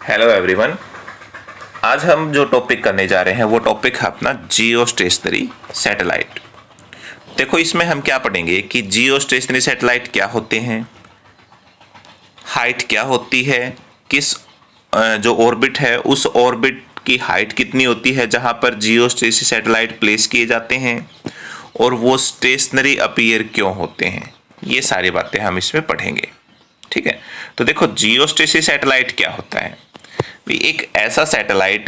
Hello everyone. आज हम जो टॉपिक करने जा रहे हैं वो टॉपिक है अपना जियो स्टेशनरी सैटेलाइट। देखो इसमें हम क्या पढ़ेंगे कि जियो स्टेशनरी सैटेलाइट क्या होते हैं, हाइट क्या होती है, किस जो ऑर्बिट है उस ऑर्बिट की हाइट कितनी होती है जहां पर जियो स्टेशनरी सैटेलाइट प्लेस किए जाते हैं, और वो स्टेशनरी अपीयर क्यों होते हैं। ये सारी बातें हम इसमें पढ़ेंगे। ठीक है, तो देखो जियो स्टेशनरी सैटेलाइट क्या होता है। एक ऐसा सैटेलाइट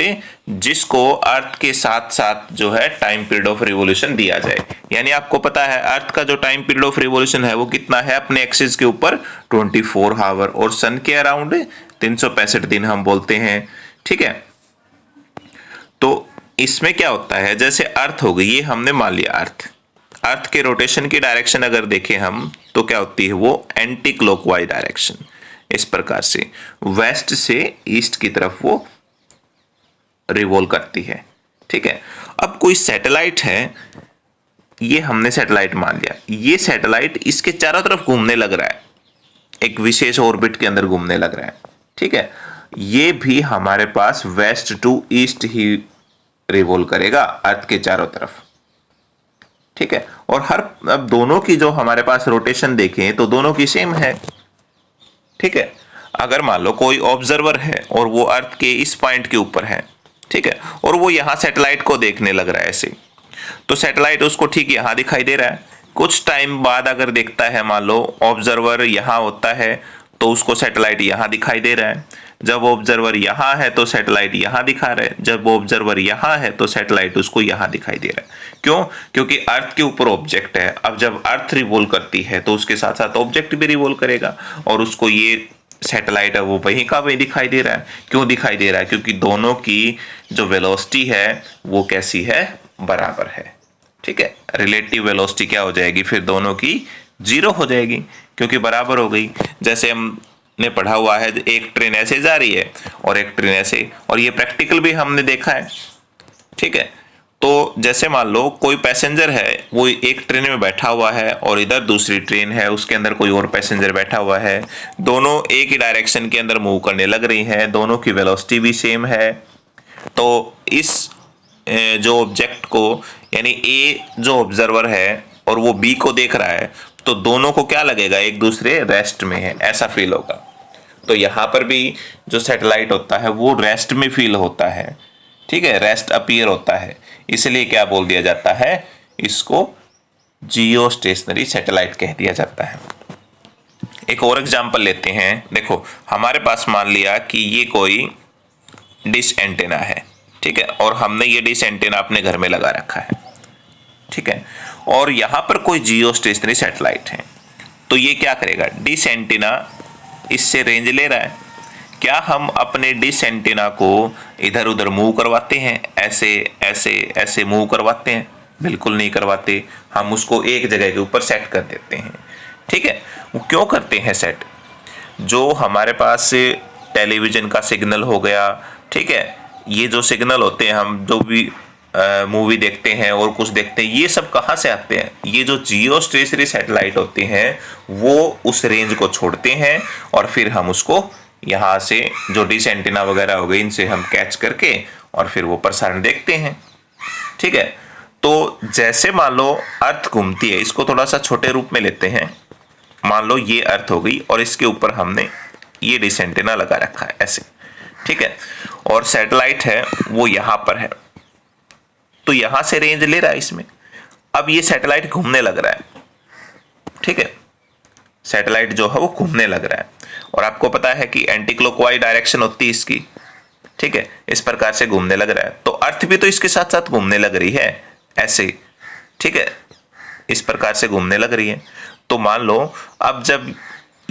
जिसको अर्थ के साथ साथ जो है टाइम पीरियड ऑफ रिवॉल्यूशन दिया जाए। यानी आपको पता है अर्थ का जो टाइम पीरियड ऑफ रिवॉल्यूशन है वो कितना है, अपने एक्सिस के ऊपर 24 आवर, और सन के अराउंड 365 दिन हम बोलते हैं। ठीक है, तो इसमें क्या होता है, जैसे अर्थ हो गई, ये हमने मान लिया अर्थ के रोटेशन की डायरेक्शन अगर देखें हम तो क्या होती है, वो एंटी क्लॉकवाइज डायरेक्शन। इस प्रकार से वेस्ट से ईस्ट की तरफ वो रिवॉल्व करती है। ठीक है, अब कोई सैटेलाइट है, ये हमने सैटेलाइट मान लिया, ये सैटेलाइट इसके चारों तरफ घूमने लग रहा है, एक विशेष ऑर्बिट के अंदर घूमने लग रहा है। ठीक है, ये भी हमारे पास वेस्ट टू ईस्ट ही रिवॉल्व करेगा अर्थ के चारों तरफ। ठीक है, और अब दोनों की जो हमारे पास रोटेशन देखें तो दोनों की सेम है। ठीक है, अगर मान लो कोई ऑब्जर्वर है और वो अर्थ के इस पॉइंट के ऊपर है, ठीक है, और वो यहां सैटेलाइट को देखने लग रहा है ऐसे, तो सैटेलाइट उसको ठीक यहां दिखाई दे रहा है। कुछ टाइम बाद अगर देखता है, मान लो ऑब्जर्वर यहां होता है तो उसको सैटेलाइट यहां दिखाई दे रहा है। जब ऑब्जर्वर यहां है तो सैटेलाइट यहां दिखा रहा है, जब ऑब्जर्वर यहां है तो सैटेलाइट उसको यहां दिखाई दे रहा है। क्यों? क्योंकि अर्थ के ऊपर ऑब्जेक्ट है। अब जब अर्थ रिवॉल्व करती है तो उसके साथ साथ ऑब्जेक्ट भी रिवॉल्व करेगा, और उसको ये सैटेलाइट है वो वहीं का वहीं दिखाई दे रहा है। क्यों दिखाई दे रहा है? क्योंकि दोनों की जो वेलोसिटी है वो कैसी है, बराबर है। ठीक है, रिलेटिव वेलोसिटी क्या हो जाएगी फिर, दोनों की जीरो हो जाएगी क्योंकि बराबर हो गई। जैसे हमने पढ़ा हुआ है, एक ट्रेन ऐसे जा रही है और एक ट्रेन ऐसे, और ये प्रैक्टिकल भी हमने देखा है। ठीक है, तो जैसे मान लो कोई पैसेंजर है, वो एक ट्रेन में बैठा हुआ है और इधर दूसरी ट्रेन है, उसके अंदर कोई और पैसेंजर बैठा हुआ है, दोनों एक ही डायरेक्शन के अंदर मूव करने लग रही हैं, दोनों की वेलोसिटी भी सेम है। तो इस जो ऑब्जेक्ट को, यानी ए जो ऑब्जर्वर है और वो बी को देख रहा है, तो दोनों को क्या लगेगा, एक दूसरे रेस्ट में है, ऐसा फील होगा। तो यहाँ पर भी जो सैटेलाइट होता है वो रेस्ट में फील होता है। ठीक है, रेस्ट अपीयर होता है, इसलिए क्या बोल दिया जाता है, इसको जियो स्टेशनरी सैटेलाइट कह दिया जाता है। एक और एग्जांपल लेते हैं। देखो हमारे पास मान लिया कि ये कोई डिश एंटेना है, ठीक है, और हमने ये डिश एंटेना अपने घर में लगा रखा है। ठीक है, और यहाँ पर कोई जियो स्टेशनरी सैटेलाइट है, तो ये क्या करेगा, डिश एंटेना इससे रेंज ले रहा है। क्या हम अपने डिश एंटेना को इधर उधर मूव करवाते हैं, ऐसे ऐसे ऐसे मूव करवाते हैं? बिल्कुल नहीं करवाते। हम उसको एक जगह के ऊपर सेट कर देते हैं। ठीक है, वो क्यों करते हैं सेट? जो हमारे पास टेलीविजन का सिग्नल हो गया, ठीक है, ये जो सिग्नल होते हैं, हम जो भी मूवी देखते हैं और कुछ देखते हैं, ये सब कहाँ से आते हैं? ये जो जियो स्टेशनरी सैटेलाइट होते हैं वो उस रेंज को छोड़ते हैं और फिर हम उसको यहाँ से जो डिश एंटीना वगैरह हो गई इनसे हम कैच करके और फिर वो प्रसारण देखते हैं। ठीक है, तो जैसे मान लो अर्थ घूमती है, इसको थोड़ा सा छोटे रूप में लेते हैं। मान लो ये अर्थ हो गई और इसके ऊपर हमने ये डिश एंटीना लगा रखा है ऐसे। ठीक है, और सैटेलाइट है वो यहाँ पर है, तो यहां से रेंज ले रहा है इसमें। अब ये सैटेलाइट घूमने लग रहा है। ठीक है, सैटेलाइट जो है वो घूमने लग रहा है, और आपको पता है कि एंटी क्लॉकवाइज डायरेक्शन होती है इसकी। ठीक है, इस प्रकार से घूमने लग रहा है, तो अर्थ भी तो इसके साथ साथ घूमने लग रही है ऐसे। ठीक है, इस प्रकार से घूमने लग रही है। तो मान लो अब जब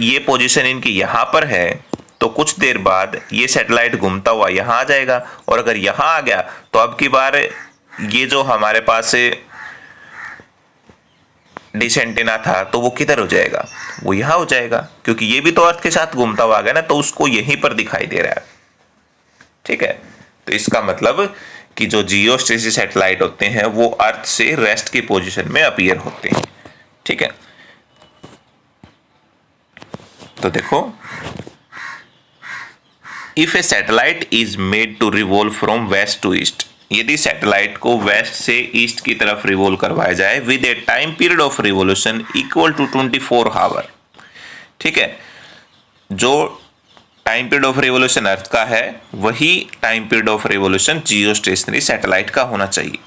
ये पोजीशन इनकी यहां पर है तो कुछ देर बाद ये सैटेलाइट घूमता हुआ यहां आ जाएगा, और अगर यहां आ गया तो अब की बार ये जो हमारे पास डिश एंटीना था तो वो किधर हो जाएगा, वो यहां हो जाएगा, क्योंकि ये भी तो अर्थ के साथ घूमता हुआ आ गया ना, तो उसको यहीं पर दिखाई दे रहा है। ठीक है, तो इसका मतलब कि जो जियो स्टेशनरी सैटेलाइट होते हैं वो अर्थ से रेस्ट की पोजीशन में अपीयर होते हैं। ठीक है, तो देखो if a satellite is made to revolve from west to east, यदि सैटेलाइट को वेस्ट से ईस्ट की तरफ रिवॉल्व करवाया जाए with a time period of revolution equal to 24 hour, ठीक है, जो time period of revolution earth का है वही time period of revolution geostationary satellite का होना चाहिए।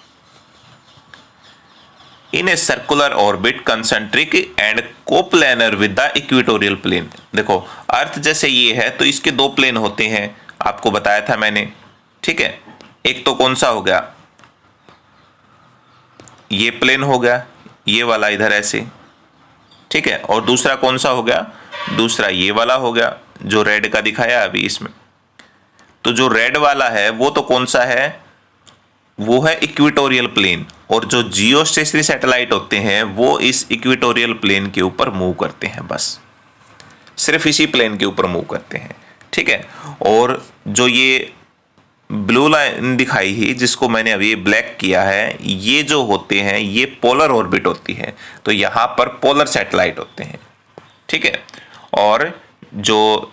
In a circular orbit concentric and coplanar with the equatorial plane. देखो अर्थ जैसे ये है तो इसके दो प्लेन होते हैं, आपको बताया था मैंने, ठीक है। एक तो कौन सा हो गया, ये प्लेन हो गया, ये वाला इधर ऐसे, ठीक है, और दूसरा कौन सा हो गया, दूसरा ये वाला हो गया जो रेड का दिखाया अभी इसमें। तो जो रेड वाला है वो तो कौन सा है, वो है इक्वेटोरियल प्लेन, और जो जियो स्टेशनरी सैटेलाइट होते हैं वो इस इक्वेटोरियल प्लेन के ऊपर मूव करते हैं, बस सिर्फ इसी प्लेन के ऊपर मूव करते हैं, ठीक है। और जो ये ब्लू लाइन दिखाई है जिसको मैंने अभी ब्लैक किया है, ये जो होते हैं ये पोलर ऑर्बिट होती है, तो यहाँ पर पोलर सैटेलाइट होते हैं, ठीक है। और जो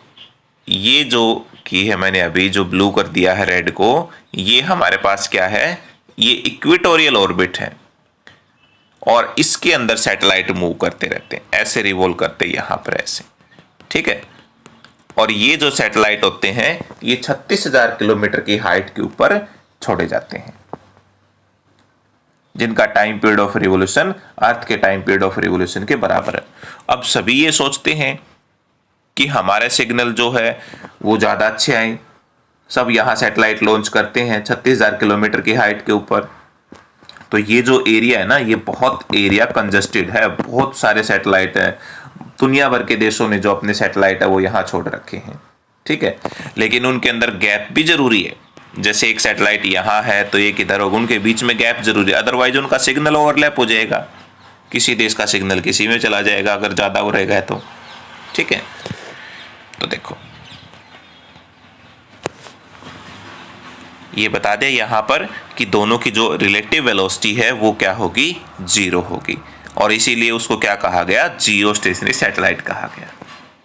ये जो की है मैंने अभी जो ब्लू कर दिया है रेड को, ये हमारे पास क्या है, ये इक्वेटोरियल ऑर्बिट है और इसके अंदर सैटेलाइट मूव करते रहते हैं, ऐसे रिवॉल्व करते हैं यहाँ पर ऐसे, ठीक है। और ये जो सैटेलाइट होते हैं ये 36,000 किलोमीटर की हाइट के ऊपर छोड़े जाते हैं, जिनका टाइम पीरियड ऑफ रिवॉल्यूशन अर्थ के टाइम पीरियड ऑफ रिवॉल्यूशन के बराबर है। अब सभी ये सोचते हैं कि हमारे सिग्नल जो है वो ज़्यादा अच्छे आए, सब यहाँ सैटेलाइट लॉन्च करते हैं 36,000 किलोमीटर की हाइट के ऊपर। तो ये जो एरिया है ना, ये बहुत एरिया कंजस्टेड है, बहुत सारे सैटेलाइट है, दुनिया भर के देशों ने जो अपने सैटेलाइट है वो यहाँ छोड़ रखे हैं, ठीक है। लेकिन उनके अंदर गैप भी जरूरी है, जैसे एक सैटेलाइट यहाँ है तो एक इधर होगा, उनके बीच में गैप जरूरी है, अदरवाइज उनका सिग्नल ओवरलैप हो जाएगा, किसी देश का सिग्नल किसी में चला जाएगा अगर ज़्यादा हो रहेगा तो, ठीक है। तो देखो ये बता दें यहाँ पर कि दोनों की जो रिलेटिव वेलोसिटी है वो क्या होगी, 0 होगी, और इसीलिए उसको क्या कहा गया, जियो स्टेशनरी सैटेलाइट कहा गया,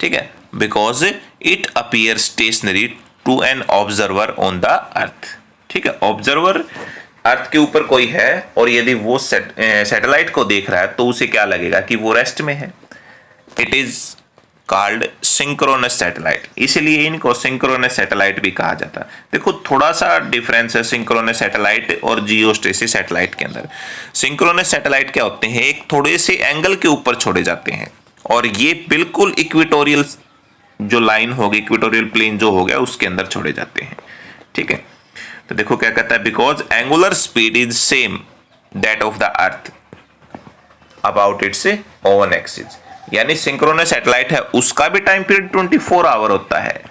ठीक है। Because it appear stationary to an observer on the earth, ठीक है। ऑब्जर्वर अर्थ के ऊपर कोई है और यदि वो सैटेलाइट को देख रहा है तो उसे क्या लगेगा कि वो रेस्ट में है। It is called synchronous satellite, इसलिए इनको सिंक्रोनस सैटेलाइट भी कहा जाता है। देखो थोड़ा सा डिफरेंस है सिंक्रोनस सैटेलाइट और जियो स्टेशनरी सैटेलाइट के अंदर। सिंक्रोनस सैटेलाइट क्या होते हैं, एक थोड़े से एंगल के ऊपर छोड़े जाते हैं, और ये बिल्कुल इक्वेटोरियल जो लाइन होगी, इक्वेटोरियल प्लेन जो हो गया उसके अंदर छोड़े जाते हैं, ठीक है। तो देखो क्या कहता है, because angular speed is same that of the earth about its own axis, यानी सिंक्रोनस सैटेलाइट है उसका भी टाइम पीरियड 24 आवर होता है,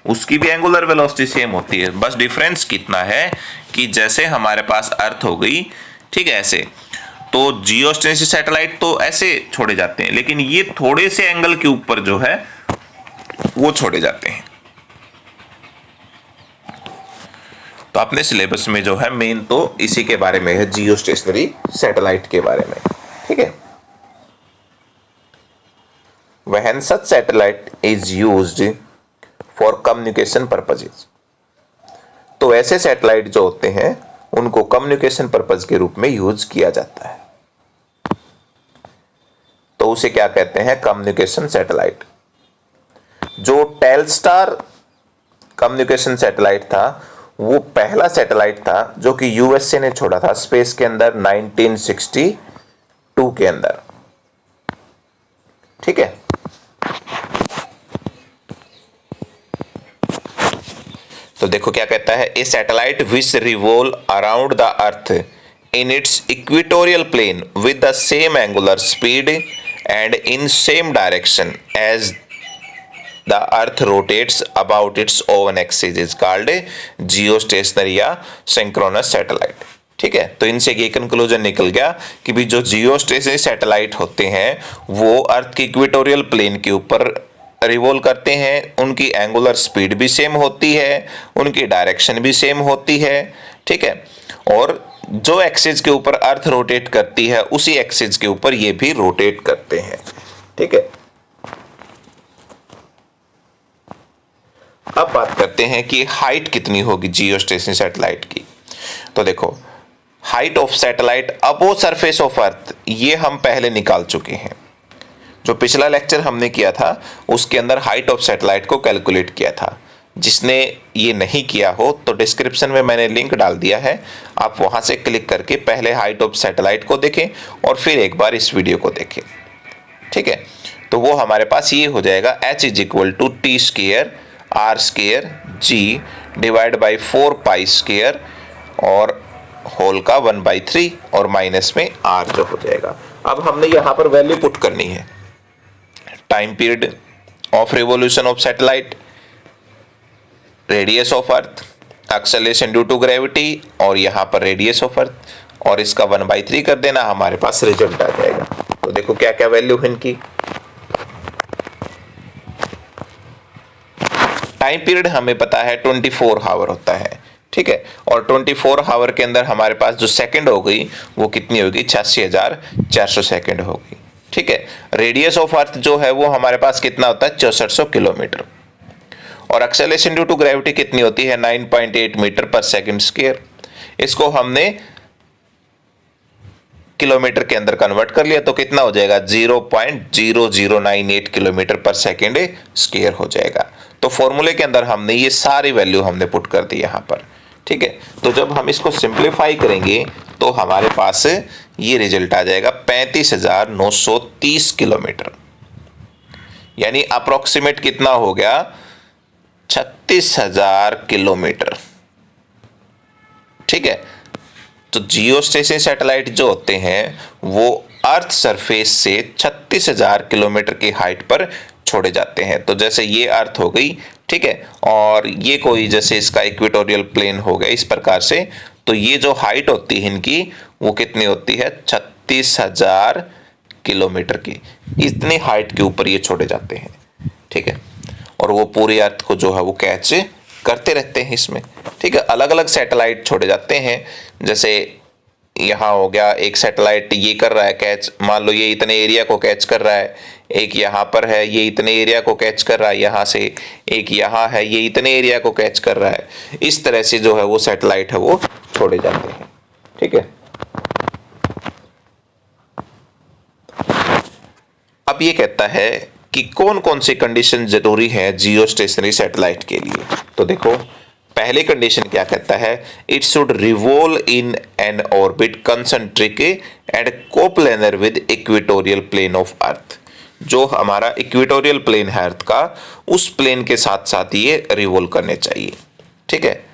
उसकी भी एंगुलर वेलोसिटी सेम होती है, बस डिफरेंस कितना है कि जैसे हमारे पास अर्थ हो गई, ठीक है, ऐसे, तो जियो स्टेशनरी सैटेलाइट तो ऐसे छोड़े जाते हैं, लेकिन ये थोड़े से एंगल के ऊपर जो है वो छोड़े जाते हैं। तो अपने सिलेबस में जो है मेन तो इसी के बारे में है, जियो स्टेशनरी सैटेलाइट के बारे में, ठीक है। When such satellite is used for communication purposes, तो ऐसे सैटेलाइट जो होते हैं उनको कम्युनिकेशन पर्पज के रूप में यूज किया जाता है, तो उसे क्या कहते हैं, कम्युनिकेशन सैटेलाइट। जो टेलस्टार कम्युनिकेशन सैटेलाइट था वो पहला सैटेलाइट था जो कि यूएसए ने छोड़ा था स्पेस के अंदर 1962 के अंदर, ठीक है। तो देखो क्या कहता है, a satellite which revolve around the earth in its equatorial plane with the same angular speed and in same direction as the earth rotates about its own axis is called geostationary या synchronous satellite, ठीक है। तो इनसे ये conclusion निकल गया कि भी जो जियो स्टेशनरी सैटेलाइट होते हैं वो अर्थ के इक्वेटोरियल प्लेन के ऊपर रिवॉल्व करते हैं, उनकी एंगुलर स्पीड भी सेम होती है, उनकी डायरेक्शन भी सेम होती है, ठीक है। और जो एक्सिस के ऊपर अर्थ रोटेट करती है उसी एक्सिस के ऊपर ये भी रोटेट करते हैं, ठीक है। अब बात करते हैं कि हाइट कितनी होगी जियोस्टेशनरी सैटेलाइट की। तो देखो, height of satellite above surface of earth ये हम पहले निकाल चुके हैं। जो पिछला लेक्चर हमने किया था उसके अंदर हाइट ऑफ सैटेलाइट को कैलकुलेट किया था। जिसने ये नहीं किया हो तो डिस्क्रिप्शन में मैंने लिंक डाल दिया है, आप वहां से क्लिक करके पहले हाइट ऑफ सैटेलाइट को देखें और फिर एक बार इस वीडियो को देखें। ठीक है, तो वो हमारे पास ये हो जाएगा h is equal to T square R square G divide by 4 pi square और होल का 1/3 और माइनस में r जो हो जाएगा। अब हमने यहाँ पर वैल्यू पुट करनी है। Time period of revolution of satellite, radius of earth, acceleration due to gravity और यहाँ पर रेडियस ऑफ अर्थ और इसका 1/3 कर देना, हमारे पास रिजल्ट आ जाएगा। तो देखो क्या क्या वैल्यू है इनकी। टाइम पीरियड हमें पता है 24 आवर होता है। ठीक है, और 24 आवर के अंदर हमारे पास जो सेकंड हो गई वो कितनी होगी, 86,400 सेकंड होगी। ठीक है, रेडियस ऑफ अर्थ जो है वो हमारे पास कितना होता है, 6400 किलोमीटर। और एक्सेलरेशन ड्यू टू ग्रेविटी कितनी होती है, 9.8 मीटर पर सेकंड स्क्वायर। इसको हमने किलोमीटर के अंदर कन्वर्ट कर लिया तो कितना हो जाएगा, 0.0098 किलोमीटर पर सेकंड स्क्वायर हो जाएगा। तो फॉर्मूले के अंदर हमने ये सारी वैल्यू हमने पुट कर दी यहाँ पर। ठीक है, तो जब हम इसको सिंप्लीफाई करेंगे तो हमारे पास ये रिजल्ट आ जाएगा 35,930 किलोमीटर, यानी अप्रोक्सीमेट कितना हो गया, 36,000 किलोमीटर। ठीक है, तो जियोस्टेशनरी सैटेलाइट जो होते हैं वो अर्थ सरफेस से 36,000 किलोमीटर की हाइट पर छोड़े जाते हैं। तो जैसे ये अर्थ हो गई, ठीक है, और ये कोई जैसे इसका इक्वेटोरियल प्लेन हो गया इस प्रकार से, तो ये जो हाइट होती है इनकी वो कितनी होती है, 36,000 किलोमीटर की। इतनी हाइट के ऊपर ये छोड़े जाते हैं। ठीक है, और वो पूरी अर्थ को जो है वो कैच करते रहते हैं इसमें। ठीक है, अलग अलग सैटेलाइट छोड़े जाते हैं। जैसे यहाँ हो गया एक सैटेलाइट ये कर रहा है कैच, मान लो ये इतने एरिया को कैच कर रहा है, एक यहाँ पर है ये इतने एरिया को कैच कर रहा है यहाँ से, एक यहाँ है ये इतने एरिया को कैच कर रहा है। इस तरह से जो है वो सैटेलाइट है वो छोड़े जाते हैं। ठीक है, अब ये कहता है कि कौन कौन सी कंडीशन जरूरी है जियोस्टेशनरी सैटेलाइट के लिए। तो देखो, पहले कंडीशन क्या कहता है, it should revolve in an orbit concentric and coplanar with equatorial plane of earth. जो हमारा इक्वेटोरियल प्लेन है अर्थ का, उस प्लेन के साथ साथ ये रिवॉल्व करने चाहिए। ठीक है,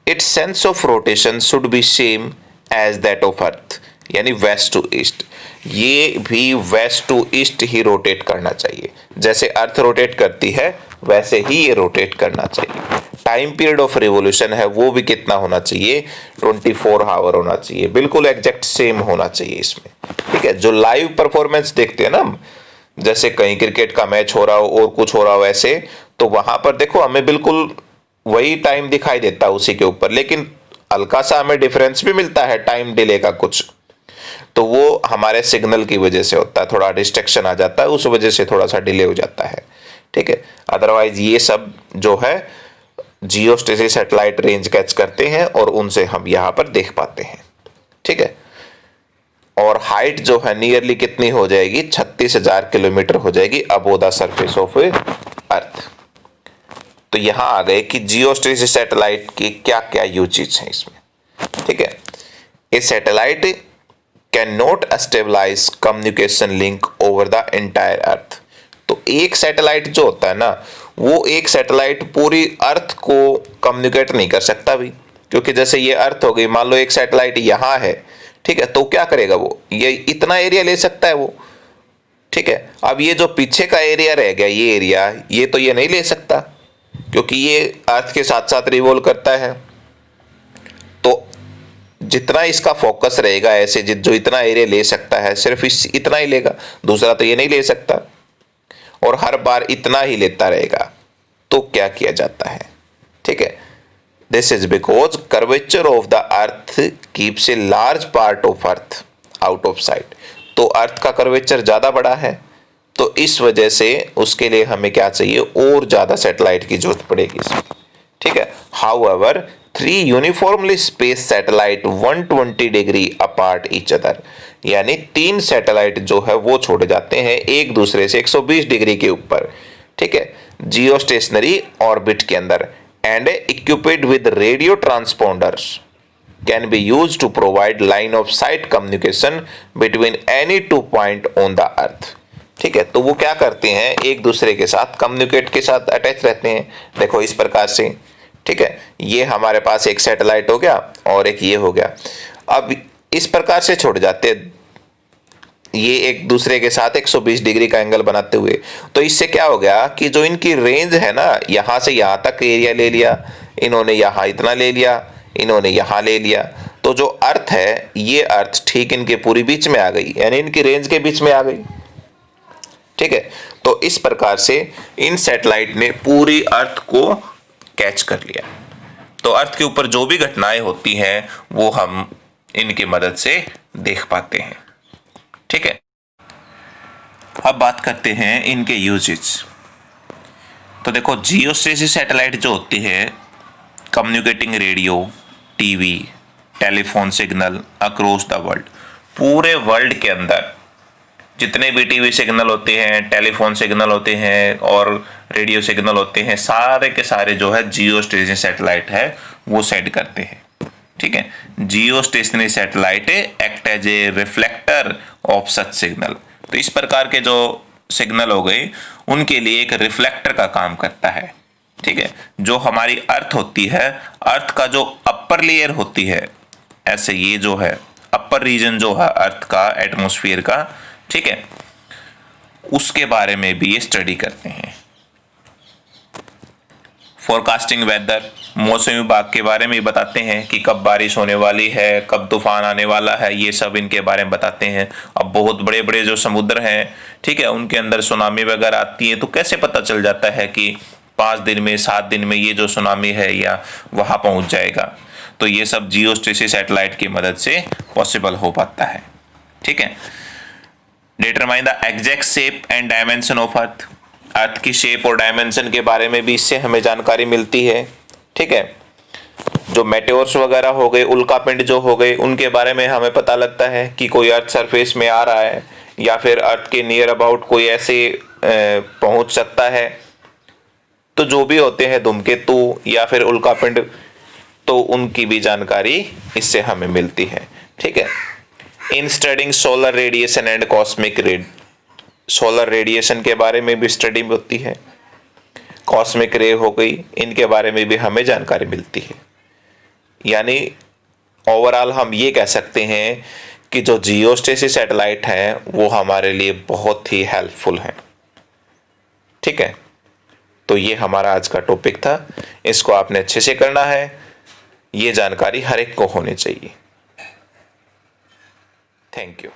its sense of rotation should be same as that of earth, यानी वेस्ट टू ईस्ट। ये भी वेस्ट टू ईस्ट ही रोटेट करना चाहिए, जैसे अर्थ रोटेट करती है वैसे ही ये रोटेट करना चाहिए। टाइम पीरियड ऑफ रिवॉल्यूशन है वो भी कितना होना चाहिए, 24 आवर होना चाहिए, बिल्कुल एग्जैक्ट सेम होना चाहिए इसमें। ठीक है, जो लाइव परफॉर्मेंस देखते हैं ना हम, जैसे कहीं क्रिकेट का मैच हो रहा हो और कुछ हो रहा हो ऐसे, तो वहां पर देखो हमें बिल्कुल वही टाइम दिखाई देता है उसी के ऊपर, लेकिन हल्का सा हमें डिफरेंस भी मिलता है टाइम डिले का कुछ, तो वो हमारे सिग्नल की वजह से होता है, थोड़ा डिस्ट्रैक्शन आ जाता है, उस वजह से थोड़ा सा डिले हो जाता है। ठीक है, अदरवाइज ये सब जो है जियोस्टेशनरी सैटेलाइट रेंज कैच करते हैं और उनसे हम यहाँ पर देख पाते हैं। ठीक है, और हाइट जो है नियरली कितनी हो जाएगी, 36,000 किलोमीटर हो जाएगी above the surface of earth. तो यहां आ गए कि जियोस्टेशनरी सैटेलाइट की क्या क्या यूजेज हैं इसमें। ठीक है, a satellite can not stabilise communication link over the entire earth. तो एक सैटेलाइट जो होता है ना, वो एक सैटेलाइट पूरी अर्थ को कम्युनिकेट नहीं कर सकता भी, क्योंकि जैसे ये अर्थ हो गई, मान लो एक सैटेलाइट यहाँ है, ठीक है, तो क्या करेगा वो, ये इतना एरिया ले सकता है वो। ठीक है, अब ये जो पीछे का एरिया रह गया, ये एरिया, ये तो ये नहीं ले सकता, क्योंकि ये अर्थ के साथ साथ रिवॉल्व करता है। तो जितना इसका फोकस रहेगा ऐसे, जो इतना एरिया ले सकता है सिर्फ इतना ही लेगा, दूसरा तो ये नहीं ले सकता, और हर बार इतना ही लेता रहेगा। तो क्या किया जाता है, ठीक है, this is because curvature of the earth keeps a large part of earth out of site. तो अर्थ का कर्वेचर ज्यादा बड़ा है, तो इस वजह से उसके लिए हमें क्या चाहिए, और ज्यादा सैटेलाइट की जरूरत पड़ेगी इसमें, ठीक है। However 3 uniformly space satellite 120 degree apart each other, यानी 3 सैटेलाइट जो है वो छोड़े जाते हैं एक दूसरे से 120 डिग्री के ऊपर, ठीक है, जियो स्टेशनरी ऑर्बिट के अंदर, and equipped with radio transponders can be used to provide line of sight communication between any 2 point on the earth, ठीक है। तो वो क्या करते हैं, एक दूसरे के साथ कम्युनिकेट के साथ अटैच रहते हैं, देखो इस प्रकार से, ठीक है। ये हमारे पास एक सैटेलाइट हो गया और एक ये हो गया। अब इस प्रकार से छोड़ जाते हैं ये एक दूसरे के साथ 120 डिग्री का एंगल बनाते हुए, तो इससे क्या हो गया कि जो इनकी रेंज है ना, यहां से यहां तक एरिया ले लिया इन्होंने, यहां इतना ले लिया इन्होंने, यहां ले लिया, तो जो अर्थ है ये अर्थ ठीक इनके पूरी बीच में आ गई, यानी इनकी रेंज के बीच में आ गई, ठीक है। तो इस प्रकार से इन सैटेलाइट ने पूरी अर्थ को कैच कर लिया। तो अर्थ के ऊपर जो भी घटनाएं होती हैं वो हम इनकी मदद से देख पाते हैं, ठीक है। अब बात करते हैं इनके यूजेज। तो देखो जियोस्टेसिस सैटेलाइट जो होती है, communicating radio, TV, telephone signal across the world, पूरे वर्ल्ड के अंदर जितने भी टीवी सिग्नल होते हैं, टेलीफोन सिग्नल होते हैं और रेडियो सिग्नल होते हैं, सारे के सारे जो है जियो स्टेशनरी सैटेलाइट है वो सेंड करते हैं, ठीक है। Geostationary satellite act as a reflector of such signal. तो इस प्रकार के जो सिग्नल हो गए उनके लिए एक रिफ्लेक्टर का काम करता है, ठीक है। जो हमारी अर्थ होती है, अर्थ का जो अपर लेयर होती है, ऐसे ये जो है अपर रीजन जो है अर्थ का, एटमॉस्फेयर का, ठीक है, उसके बारे में भी ये स्टडी करते हैं। फोरकास्टिंग वेदर, मौसम विभाग के बारे में बताते हैं कि कब बारिश होने वाली है, कब तूफान आने वाला है, ये सब इनके बारे में बताते हैं। अब बहुत बड़े बड़े जो समुद्र हैं, ठीक है, उनके अंदर सुनामी वगैरह आती है, तो कैसे पता चल जाता है कि 5 दिन में 7 दिन में ये जो सुनामी है या वहां पहुंच जाएगा, तो ये सब जियोस्टेसिस सैटेलाइट की मदद से पॉसिबल हो पाता है, ठीक है। Determine the exact shape and dimension of earth, earth की शेप और डायमेंशन के बारे में भी इससे हमें जानकारी मिलती है, ठीक है। जो मेटेओर्स वगैरह हो गए, उल्कापिंड जो हो गए, उनके बारे में हमें पता लगता है कि कोई अर्थ सरफेस में आ रहा है या फिर अर्थ के नियर अबाउट कोई ऐसे पहुंच सकता है। तो जो भी होते हैं धूमकेतु या फिर उल्कापिंड, तो उनकी भी जानकारी इससे हमें मिलती है, ठीक है। इन studying solar radiation and cosmic रे, सोलर रेडिएशन के बारे में भी स्टडी होती है, कॉस्मिक रे हो गई, इनके बारे में भी हमें जानकारी मिलती है। यानी ओवरऑल हम ये कह सकते हैं कि जो जियोस्टेसिस सैटेलाइट है वो हमारे लिए बहुत ही हेल्पफुल है, ठीक है। तो ये हमारा आज का टॉपिक था, इसको आपने अच्छे से करना है, ये जानकारी हर एक को होनी चाहिए। Thank you.